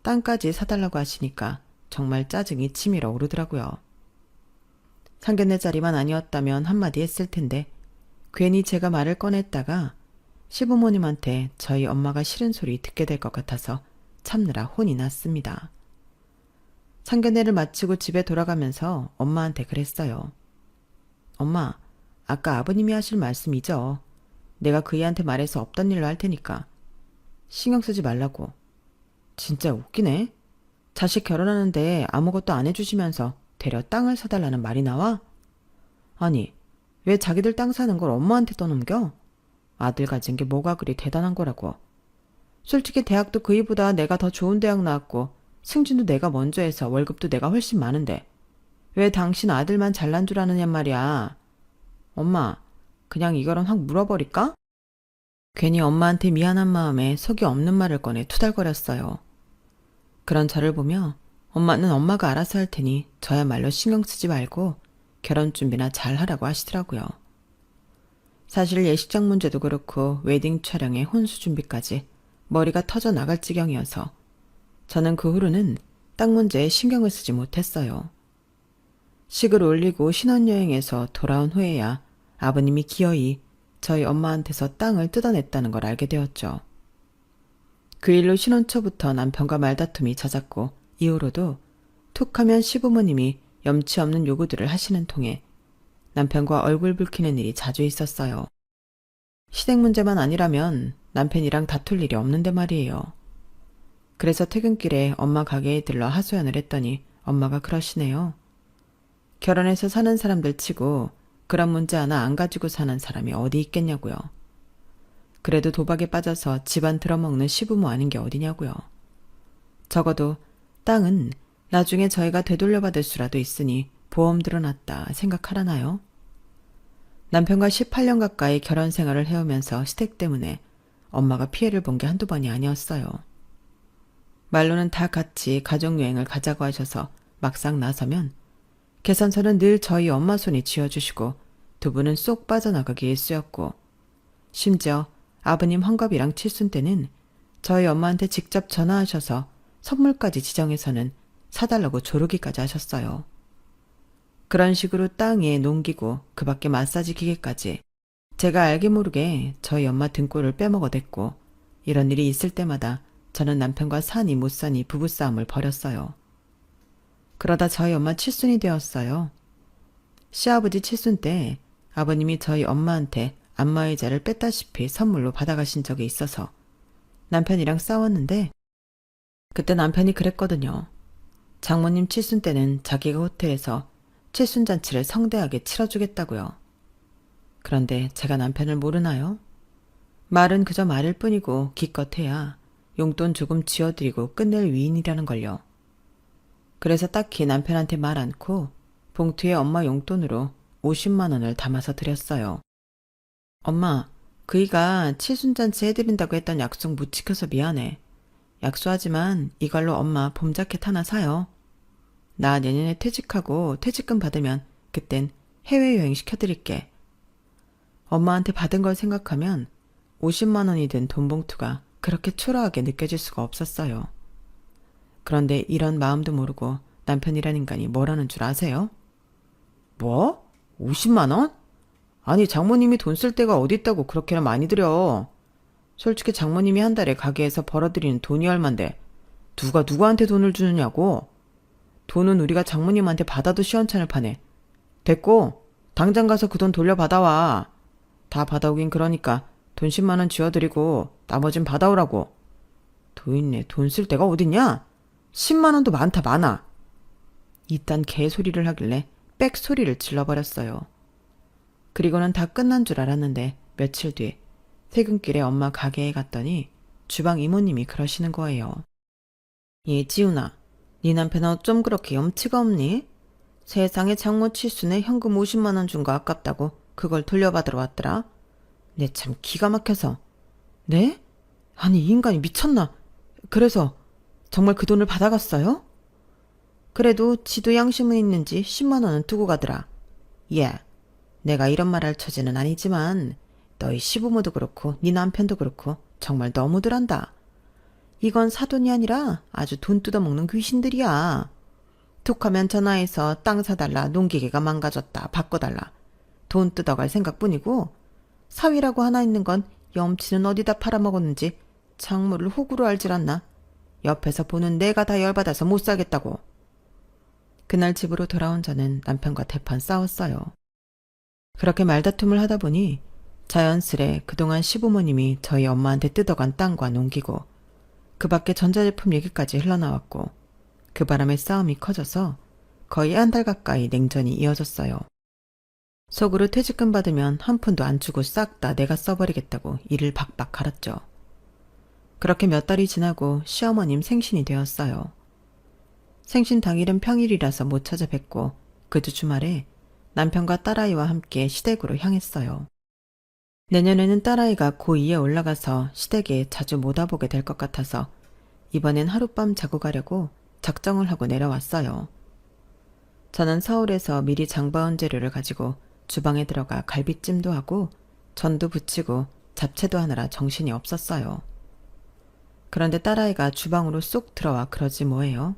땅까지 사달라고 하시니까 정말 짜증이 치밀어 오르더라고요. 상견례 자리만 아니었다면 한마디 했을 텐데 괜히 제가 말을 꺼냈다가 시부모님한테 저희 엄마가 싫은 소리 듣게 될 것 같아서 참느라 혼이 났습니다. 상견례를 마치고 집에 돌아가면서 엄마한테 그랬어요. 엄마, 아까 아버님이 하실 말씀이죠. 내가 그이한테 말해서 없던 일로 할 테니까 신경 쓰지 말라고. 진짜 웃기네. 자식 결혼하는데 아무것도 안 해주시면서 대려 땅을 사달라는 말이 나와? 아니, 왜 자기들 땅 사는 걸 엄마한테 떠넘겨? 아들 가진 게 뭐가 그리 대단한 거라고. 솔직히 대학도 그이보다 내가 더 좋은 대학 나왔고 승진도 내가 먼저 해서 월급도 내가 훨씬 많은데 왜 당신 아들만 잘난 줄 아느냐 말이야. 엄마, 그냥 이거는 확 물어버릴까? 괜히 엄마한테 미안한 마음에 속이 없는 말을 꺼내 투덜거렸어요. 그런 저를 보며 엄마는 엄마가 알아서 할 테니 저야말로 신경 쓰지 말고 결혼 준비나 잘 하라고 하시더라고요. 사실 예식장 문제도 그렇고 웨딩 촬영에 혼수 준비까지 머리가 터져 나갈 지경이어서 저는 그 후로는 땅 문제에 신경을 쓰지 못했어요. 식을 올리고 신혼여행에서 돌아온 후에야 아버님이 기어이 저희 엄마한테서 땅을 뜯어냈다는 걸 알게 되었죠. 그 일로 신혼 초부터 남편과 말다툼이 잦았고 이후로도 툭하면 시부모님이 염치 없는 요구들을 하시는 통에 남편과 얼굴 붉히는 일이 자주 있었어요. 시댁 문제만 아니라면 남편이랑 다툴 일이 없는데 말이에요. 그래서 퇴근길에 엄마 가게에 들러 하소연을 했더니 엄마가 그러시네요. 결혼해서 사는 사람들 치고 그런 문제 하나 안 가지고 사는 사람이 어디 있겠냐고요. 그래도 도박에 빠져서 집안 들어먹는 시부모 아닌 게 어디냐고요. 적어도 땅은 나중에 저희가 되돌려받을 수라도 있으니 보험 들어놨다 생각하라나요? 남편과 18년 가까이 결혼 생활을 해오면서 시댁 때문에 엄마가 피해를 본 게 한두 번이 아니었어요. 말로는 다 같이 가족여행을 가자고 하셔서 막상 나서면 계산서는 늘 저희 엄마 손이 쥐어주시고 두 분은 쏙 빠져나가기 일쑤였고 심지어 아버님 환갑이랑 칠순 때는 저희 엄마한테 직접 전화하셔서 선물까지 지정해서는 사달라고 조르기까지 하셨어요. 그런 식으로 땅에 농기구, 그 밖에 마사지 기계까지 제가 알게 모르게 저희 엄마 등골을 빼먹어댔고 이런 일이 있을 때마다 저는 남편과 사니 못 사니 부부싸움을 벌였어요. 그러다 저희 엄마 칠순이 되었어요. 시아버지 칠순 때 아버님이 저희 엄마한테 안마의자를 뺐다시피 선물로 받아가신 적이 있어서 남편이랑 싸웠는데 그때 남편이 그랬거든요. 장모님 칠순 때는 자기가 호텔에서 칠순잔치를 성대하게 치러주겠다고요. 그런데 제가 남편을 모르나요? 말은 그저 말일 뿐이고 기껏해야 용돈 조금 쥐어드리고 끝낼 위인이라는 걸요. 그래서 딱히 남편한테 말 않고 봉투에 엄마 용돈으로 50만 원을 담아서 드렸어요. 엄마, 그이가 칠순잔치 해드린다고 했던 약속 못 지켜서 미안해. 약속하지만 이걸로 엄마 봄 자켓 하나 사요. 나 내년에 퇴직하고 퇴직금 받으면 그땐 해외여행 시켜드릴게. 엄마한테 받은 걸 생각하면 50만 원이 든 돈 봉투가 그렇게 초라하게 느껴질 수가 없었어요. 그런데 이런 마음도 모르고 남편이란 인간이 뭐라는 줄 아세요? 뭐? 50만 원? 아니 장모님이 돈 쓸 데가 어디 있다고 그렇게나 많이 들여. 솔직히 장모님이 한 달에 가게에서 벌어들이는 돈이 얼만데 누가 누구한테 돈을 주느냐고. 돈은 우리가 장모님한테 받아도 시원찮을 판에. 됐고 당장 가서 그 돈 돌려받아와. 다 받아오긴 그러니까 돈 10만 원 쥐어드리고 나머진 받아오라고. 도인네 돈 쓸 데가 어딨냐? 10만 원도 많다 많아. 이딴 개소리를 하길래 빽 소리를 질러버렸어요. 그리고는 다 끝난 줄 알았는데 며칠 뒤 퇴근길에 엄마 가게에 갔더니 주방 이모님이 그러시는 거예요. 예, 지훈아. 네 남편 어쩜 그렇게 염치가 없니? 세상에 장모 칠순에 현금 50만 원 준 거 아깝다고 그걸 돌려받으러 왔더라. 내 참 기가 막혀서. 네? 아니 이 인간이 미쳤나? 그래서 정말 그 돈을 받아갔어요? 그래도 지도 양심은 있는지 10만 원은 두고 가더라. 예, 내가 이런 말 할 처지는 아니지만 너희 시부모도 그렇고 네 남편도 그렇고 정말 너무들 한다. 이건 사돈이 아니라 아주 돈 뜯어먹는 귀신들이야. 툭하면 전화해서 땅 사달라, 농기계가 망가졌다, 바꿔달라. 돈 뜯어갈 생각뿐이고 사위라고 하나 있는 건 염치는 어디다 팔아먹었는지 장모를 호구로 알질 않나. 옆에서 보는 내가 다 열받아서 못 살겠다고. 그날 집으로 돌아온 저는 남편과 대판 싸웠어요. 그렇게 말다툼을 하다 보니 자연스레 그동안 시부모님이 저희 엄마한테 뜯어간 땅과 농기고 그 밖에 전자제품 얘기까지 흘러나왔고 그 바람에 싸움이 커져서 거의 한 달 가까이 냉전이 이어졌어요. 속으로 퇴직금 받으면 한 푼도 안 주고 싹 다 내가 써버리겠다고 이를 박박 갈았죠. 그렇게 몇 달이 지나고 시어머님 생신이 되었어요. 생신 당일은 평일이라서 못 찾아뵙고 그 주 주말에 남편과 딸아이와 함께 시댁으로 향했어요. 내년에는 딸아이가 고2에 올라가서 시댁에 자주 못 와보게 될 것 같아서 이번엔 하룻밤 자고 가려고 작정을 하고 내려왔어요. 저는 서울에서 미리 장바온 재료를 가지고 주방에 들어가 갈비찜도 하고 전도 부치고 잡채도 하느라 정신이 없었어요. 그런데 딸아이가 주방으로 쏙 들어와 그러지 뭐예요.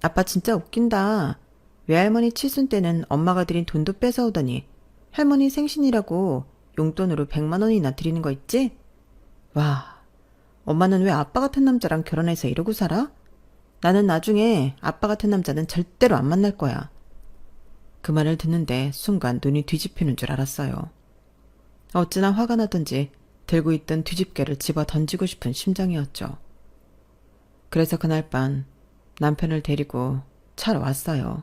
아빠 진짜 웃긴다. 외할머니 칠순 때는 엄마가 드린 돈도 뺏어오더니 할머니 생신이라고 용돈으로 100만 원이나 드리는 거 있지? 와, 엄마는 왜 아빠 같은 남자랑 결혼해서 이러고 살아? 나는 나중에 아빠 같은 남자는 절대로 안 만날 거야. 그 말을 듣는데 순간 눈이 뒤집히는 줄 알았어요. 어찌나 화가 나던지 들고 있던 뒤집개를 집어 던지고 싶은 심정이었죠. 그래서 그날 밤 남편을 데리고 차로 왔어요.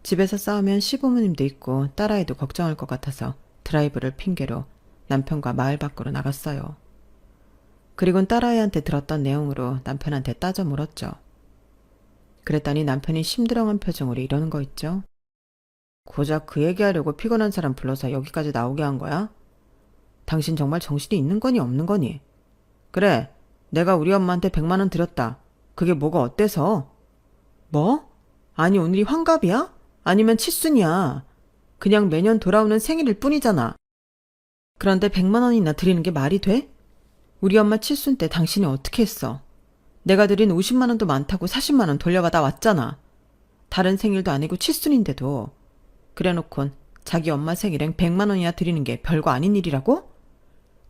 집에서 싸우면 시부모님도 있고 딸아이도 걱정할 것 같아서 드라이브를 핑계로 남편과 마을 밖으로 나갔어요. 그리곤 딸아이한테 들었던 내용으로 남편한테 따져 물었죠. 그랬더니 남편이 심드렁한 표정으로 이러는 거 있죠. 고작 그 얘기하려고 피곤한 사람 불러서 여기까지 나오게 한 거야? 당신 정말 정신이 있는 거니 없는 거니? 그래, 내가 우리 엄마한테 100만 원 드렸다. 그게 뭐가 어때서? 뭐? 아니 오늘이 환갑이야? 아니면 칠순이야. 그냥 매년 돌아오는 생일일 뿐이잖아. 그런데 100만 원이나 드리는 게 말이 돼? 우리 엄마 칠순 때 당신이 어떻게 했어? 내가 드린 50만 원도 많다고 40만 원 돌려받아 왔잖아. 다른 생일도 아니고 칠순인데도. 그래놓곤 자기 엄마 생일엔 100만 원이나 드리는 게 별거 아닌 일이라고?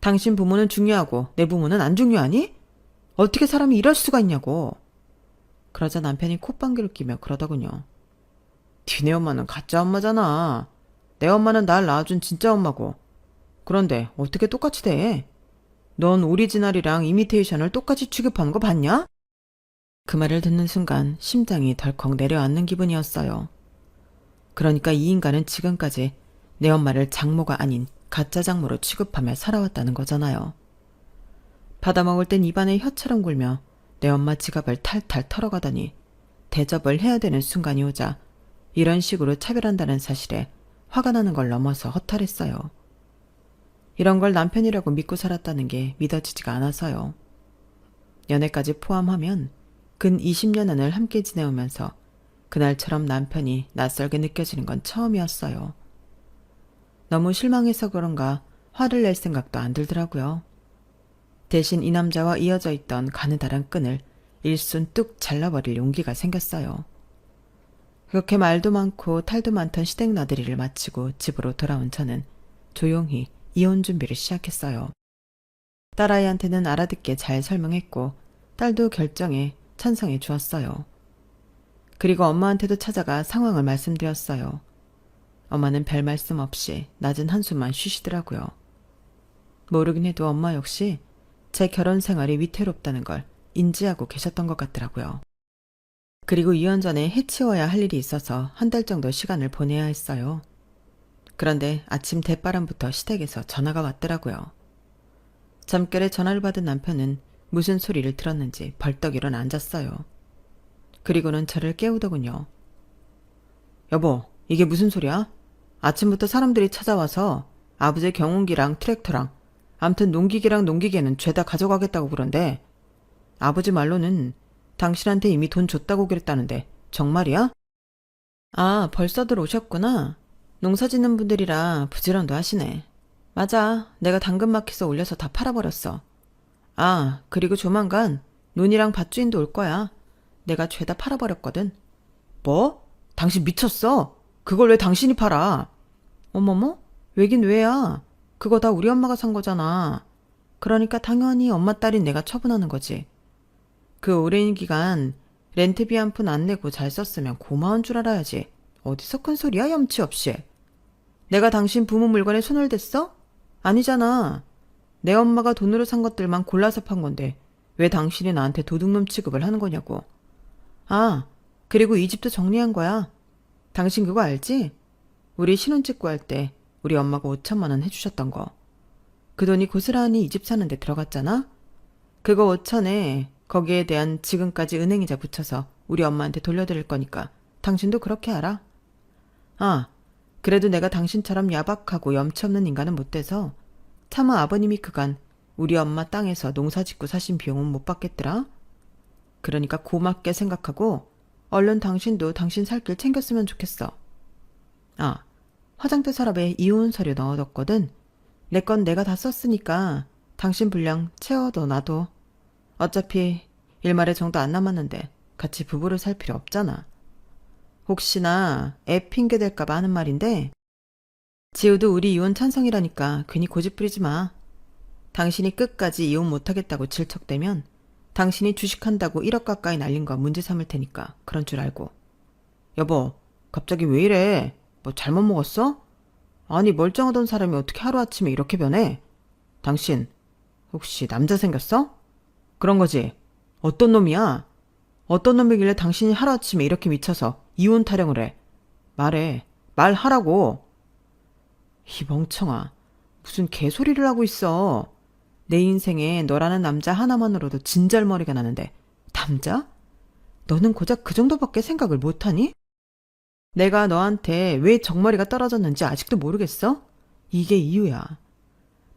당신 부모는 중요하고 내 부모는 안 중요하니? 어떻게 사람이 이럴 수가 있냐고. 그러자 남편이 콧방귀를 끼며 그러더군요. 니네 엄마는 가짜 엄마잖아. 내 엄마는 날 낳아준 진짜 엄마고. 그런데 어떻게 똑같이 돼? 넌 오리지널이랑 이미테이션을 똑같이 취급하는 거 봤냐? 그 말을 듣는 순간 심장이 덜컥 내려앉는 기분이었어요. 그러니까 이 인간은 지금까지 내 엄마를 장모가 아닌 가짜 장모로 취급하며 살아왔다는 거잖아요. 받아먹을 땐 입안에 혀처럼 굴며 내 엄마 지갑을 탈탈 털어가더니 대접을 해야 되는 순간이 오자 이런 식으로 차별한다는 사실에 화가 나는 걸 넘어서 허탈했어요. 이런 걸 남편이라고 믿고 살았다는 게 믿어지지가 않아서요. 연애까지 포함하면 근 20년을 함께 지내오면서 그날처럼 남편이 낯설게 느껴지는 건 처음이었어요. 너무 실망해서 그런가 화를 낼 생각도 안 들더라고요. 대신 이 남자와 이어져 있던 가느다란 끈을 일순 뚝 잘라버릴 용기가 생겼어요. 그렇게 말도 많고 탈도 많던 시댁 나들이를 마치고 집으로 돌아온 저는 조용히 이혼 준비를 시작했어요. 딸아이한테는 알아듣게 잘 설명했고 딸도 결정에 찬성해 주었어요. 그리고 엄마한테도 찾아가 상황을 말씀드렸어요. 엄마는 별 말씀 없이 낮은 한숨만 쉬시더라고요. 모르긴 해도 엄마 역시 제 결혼 생활이 위태롭다는 걸 인지하고 계셨던 것 같더라고요. 그리고 이혼 전에 해치워야 할 일이 있어서 한 달 정도 시간을 보내야 했어요. 그런데 아침 대바람부터 시댁에서 전화가 왔더라고요. 잠결에 전화를 받은 남편은 무슨 소리를 들었는지 벌떡 일어나 앉았어요. 그리고는 저를 깨우더군요. 여보, 이게 무슨 소리야? 아침부터 사람들이 찾아와서 아버지의 경운기랑 트랙터랑 암튼 농기계랑 농기계는 죄다 가져가겠다고 그런데 아버지 말로는 당신한테 이미 돈 줬다고 그랬다는데 정말이야? 아, 벌써들 오셨구나. 농사 짓는 분들이라 부지런도 하시네. 맞아, 내가 당근마켓에 올려서 다 팔아버렸어. 아, 그리고 조만간 논이랑 밭주인도 올 거야. 내가 죄다 팔아버렸거든. 뭐? 당신 미쳤어? 그걸 왜 당신이 팔아? 어머머? 왜긴 왜야? 그거 다 우리 엄마가 산 거잖아. 그러니까 당연히 엄마 딸인 내가 처분하는 거지. 그 오랜 기간 렌트비 한 푼 안 내고 잘 썼으면 고마운 줄 알아야지. 어디서 큰 소리야, 염치 없이. 내가 당신 부모 물건에 손을 댔어? 아니잖아. 내 엄마가 돈으로 산 것들만 골라서 판 건데 왜 당신이 나한테 도둑놈 취급을 하는 거냐고. 아, 그리고 이 집도 정리한 거야. 당신 그거 알지? 우리 신혼집 구할 때 우리 엄마가 5천만 원 해주셨던 거. 그 돈이 고스란히 이 집 사는데 들어갔잖아? 그거 5천에 거기에 대한 지금까지 은행이자 붙여서 우리 엄마한테 돌려드릴 거니까 당신도 그렇게 알아. 아, 그래도 내가 당신처럼 야박하고 염치 없는 인간은 못 돼서 차마 아버님이 그간 우리 엄마 땅에서 농사 짓고 사신 비용은 못 받겠더라. 그러니까 고맙게 생각하고 얼른 당신도 당신 살 길 챙겼으면 좋겠어. 아, 화장대 서랍에 이혼 서류 넣어뒀거든. 내 건 내가 다 썼으니까 당신 분량 채워둬 놔둬. 어차피 일말의 정도 안 남았는데 같이 부부를 살 필요 없잖아. 혹시나 애 핑계 댈까봐 하는 말인데 지우도 우리 이혼 찬성이라니까 괜히 고집 부리지 마. 당신이 끝까지 이혼 못하겠다고 질척대면 당신이 주식한다고 1억 가까이 날린 거 문제 삼을 테니까 그런 줄 알고. 여보, 갑자기 왜 이래? 뭐 잘못 먹었어? 아니 멀쩡하던 사람이 어떻게 하루아침에 이렇게 변해? 당신 혹시 남자 생겼어? 그런 거지. 어떤 놈이야? 어떤 놈이길래 당신이 하루아침에 이렇게 미쳐서 이혼 타령을 해? 말해. 말하라고. 이 멍청아. 무슨 개소리를 하고 있어. 내 인생에 너라는 남자 하나만으로도 진절머리가 나는데 남자? 너는 고작 그 정도밖에 생각을 못하니? 내가 너한테 왜 정머리가 떨어졌는지 아직도 모르겠어? 이게 이유야.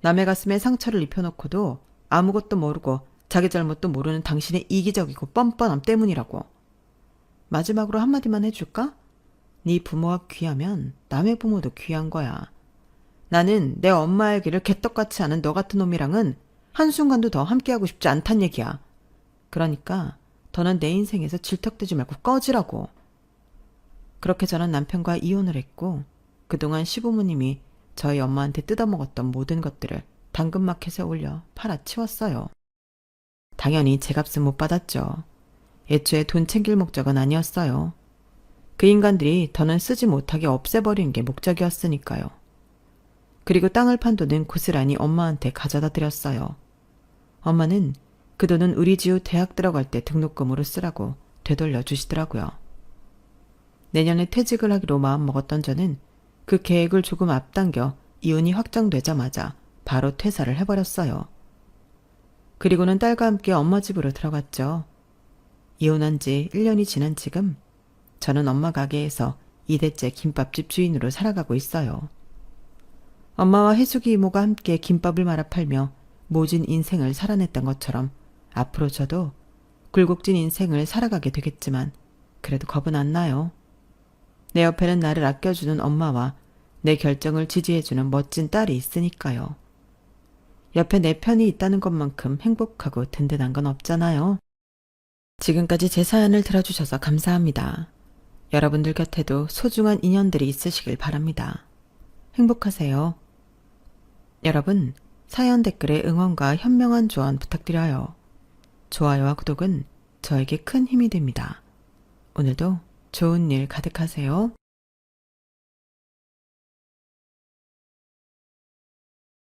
남의 가슴에 상처를 입혀놓고도 아무것도 모르고 자기 잘못도 모르는 당신의 이기적이고 뻔뻔함 때문이라고. 마지막으로 한마디만 해줄까? 네 부모가 귀하면 남의 부모도 귀한 거야. 나는 내 엄마의 길을 개떡같이 아는 너 같은 놈이랑은 한순간도 더 함께하고 싶지 않단 얘기야. 그러니까 더는 내 인생에서 질척대지 말고 꺼지라고. 그렇게 저는 남편과 이혼을 했고 그동안 시부모님이 저희 엄마한테 뜯어먹었던 모든 것들을 당근마켓에 올려 팔아치웠어요. 당연히 제 값은 못 받았죠. 애초에 돈 챙길 목적은 아니었어요. 그 인간들이 더는 쓰지 못하게 없애버리는 게 목적이었으니까요. 그리고 땅을 판 돈은 고스란히 엄마한테 가져다 드렸어요. 엄마는 그 돈은 우리 지우 대학 들어갈 때 등록금으로 쓰라고 되돌려 주시더라고요. 내년에 퇴직을 하기로 마음먹었던 저는 그 계획을 조금 앞당겨 이혼이 확정되자마자 바로 퇴사를 해버렸어요. 그리고는 딸과 함께 엄마 집으로 들어갔죠. 이혼한 지 1년이 지난 지금 저는 엄마 가게에서 2대째 김밥집 주인으로 살아가고 있어요. 엄마와 혜숙이 이모가 함께 김밥을 말아 팔며 모진 인생을 살아냈던 것처럼 앞으로 저도 굴곡진 인생을 살아가게 되겠지만 그래도 겁은 안 나요. 내 옆에는 나를 아껴주는 엄마와 내 결정을 지지해주는 멋진 딸이 있으니까요. 옆에 내 편이 있다는 것만큼 행복하고 든든한 건 없잖아요. 지금까지 제 사연을 들어주셔서 감사합니다. 여러분들 곁에도 소중한 인연들이 있으시길 바랍니다. 행복하세요. 여러분, 사연 댓글에 응원과 현명한 조언 부탁드려요. 좋아요와 구독은 저에게 큰 힘이 됩니다. 오늘도 좋은 일 가득하세요.